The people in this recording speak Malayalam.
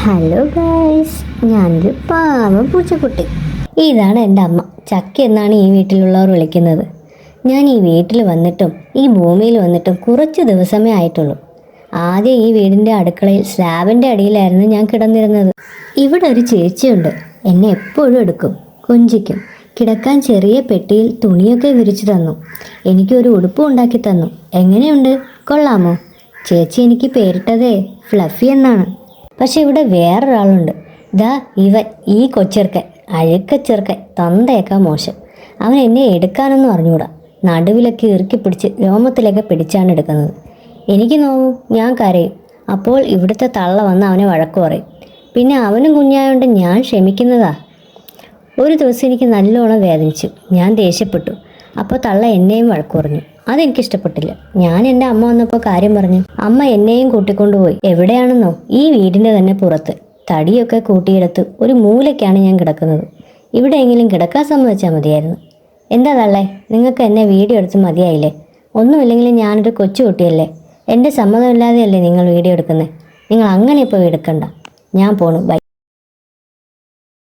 ഹലോ ഗൈസ്, ഞാനൊരു പാവം പൂച്ചക്കുട്ടി. ഇതാണ് എൻ്റെ അമ്മ. ചക്കി എന്നാണ് ഈ വീട്ടിലുള്ളവർ വിളിക്കുന്നത്. ഞാൻ ഈ വീട്ടിൽ വന്നിട്ടും ഈ ഭൂമിയിൽ വന്നിട്ടും കുറച്ച് ദിവസമേ ആയിട്ടുള്ളൂ. ആദ്യം ഈ വീടിൻ്റെ അടുക്കളയിൽ സ്ലാബിൻ്റെ അടിയിലായിരുന്നു ഞാൻ കിടന്നിരുന്നത്. ഇവിടെ ഒരു ചേച്ചിയുണ്ട്. എന്നെ എപ്പോഴും എടുക്കും, കൊഞ്ചിക്കും. കിടക്കാൻ ചെറിയ പെട്ടിയിൽ തുണിയൊക്കെ വിരിച്ചു തന്നു. എനിക്കൊരു ഉടുപ്പും ഉണ്ടാക്കി തന്നു. എങ്ങനെയുണ്ട്, കൊള്ളാമോ? ചേച്ചി എനിക്ക് പേരിട്ടതേ ഫ്ലഫി എന്നാണ്. പക്ഷെ ഇവിടെ വേറൊരാളുണ്ട്. ദാ ഇവൻ, ഈ കൊച്ചെറുക്കൻ, അഴുക്കച്ചെറുക്കൻ, തന്തയൊക്കെ മോശം. അവൻ എന്നെ എടുക്കാനൊന്നും അറിഞ്ഞൂടാ. നടുവിലൊക്കെ ഇറുക്കി പിടിച്ച് രോമത്തിലൊക്കെ പിടിച്ചാണ് എടുക്കുന്നത്. എനിക്ക് നോവും, ഞാൻ കരയും. അപ്പോൾ ഇവിടുത്തെ തള്ള വന്ന് അവനെ വഴക്കു പറയും. പിന്നെ അവനും കുഞ്ഞായോണ്ട് ഞാൻ ക്ഷമിക്കുന്നതാ. ഒരു ദിവസം എനിക്ക് നല്ലോണം വേദനിച്ചു. ഞാൻ ദേഷ്യപ്പെട്ടു. അപ്പോൾ തള്ള എന്നെയും വഴക്കു പറഞ്ഞു. അതെനിക്കിഷ്ടപ്പെട്ടില്ല. ഞാൻ എൻ്റെ അമ്മ വന്നപ്പോൾ കാര്യം പറഞ്ഞു. അമ്മ എന്നെയും കൂട്ടിക്കൊണ്ടുപോയി. എവിടെയാണെന്നോ? ഈ വീടിൻ്റെ തന്നെ പുറത്ത്. തടിയൊക്കെ കൂട്ടിയെടുത്ത് ഒരു മൂലയ്ക്കാണ് ഞാൻ കിടക്കുന്നത്. ഇവിടെയെങ്കിലും കിടക്കാൻ സമ്മതിച്ചാൽ മതിയായിരുന്നു. എന്താ തള്ളേ, നിങ്ങൾക്ക് എന്നെ വീഡിയോ എടുത്ത് മതിയായില്ലേ? ഒന്നുമില്ലെങ്കിലും ഞാനൊരു കൊച്ചു കുട്ടിയല്ലേ. എൻ്റെ സമ്മതമില്ലാതെയല്ലേ നിങ്ങൾ വീഡിയോ എടുക്കുന്നത്? നിങ്ങൾ അങ്ങനെ ഇപ്പോൾ എടുക്കണ്ട. ഞാൻ പോണു. ബൈ.